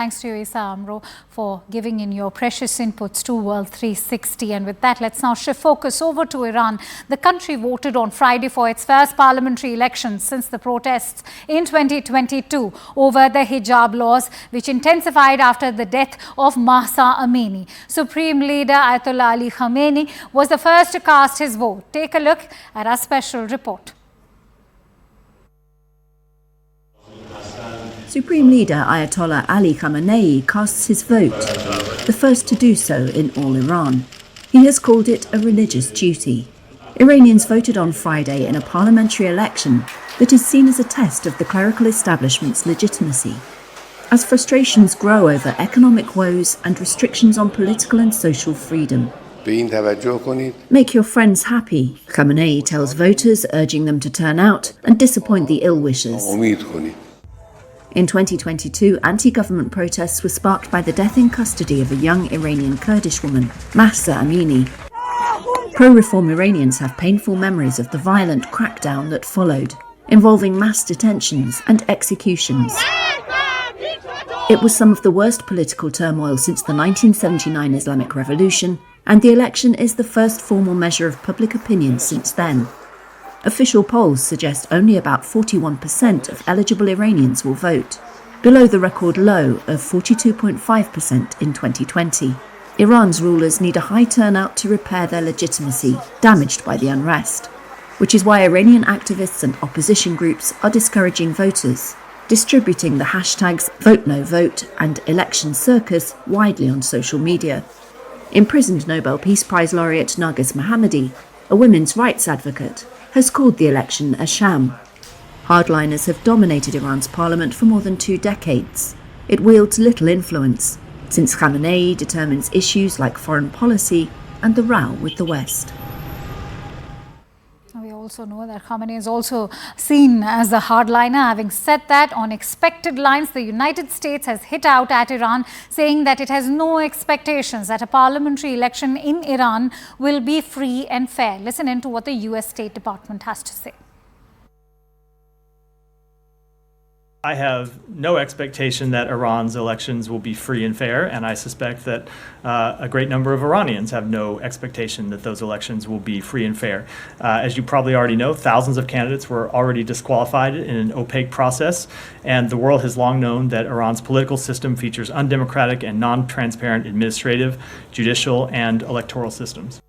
Thanks to you, Isa Amro, for giving in your precious inputs to World 360. And with that, let's now shift focus over to Iran. The country voted on Friday for its first parliamentary elections since the protests in 2022 over the hijab laws, which intensified after the death of Mahsa Amini. Supreme Leader Ayatollah Ali Khamenei was the first to cast his vote. Take a look at our special report. Supreme Leader Ayatollah Ali Khamenei casts his vote, the first to do so in all Iran. He has called it a religious duty. Iranians voted on Friday in a parliamentary election that is seen as a test of the clerical establishment's legitimacy. As frustrations grow over economic woes and restrictions on political and social freedom. Make your friends happy, Khamenei tells voters, urging them to turn out and disappoint the ill-wishers. In 2022, anti-government protests were sparked by the death in custody of a young Iranian Kurdish woman, Mahsa Amini. Pro-reform Iranians have painful memories of the violent crackdown that followed, involving mass detentions and executions. It was some of the worst political turmoil since the 1979 Islamic Revolution, and the election is the first formal measure of public opinion since then. Official polls suggest only about 41% of eligible Iranians will vote, below the record low of 42.5% in 2020. Iran's rulers need a high turnout to repair their legitimacy, damaged by the unrest, which is why Iranian activists and opposition groups are discouraging voters, distributing the hashtags #VoteNoVote and Election Circus widely on social media. Imprisoned Nobel Peace Prize laureate Narges Mohammadi, a women's rights advocate, has called the election a sham. Hardliners have dominated Iran's parliament for more than 2 decades. It wields little influence, since Khamenei determines issues like foreign policy and the row with the West. We also know that Khamenei is also seen as a hardliner. Having said that, on expected lines, the United States has hit out at Iran, saying that it has no expectations that a parliamentary election in Iran will be free and fair. Listen in to what the US State Department has to say. I have no expectation that Iran's elections will be free and fair, and I suspect that a great number of Iranians have no expectation that those elections will be free and fair. As you probably already know, thousands of candidates were already disqualified in an opaque process, and the world has long known that Iran's political system features undemocratic and non-transparent administrative, judicial, and electoral systems.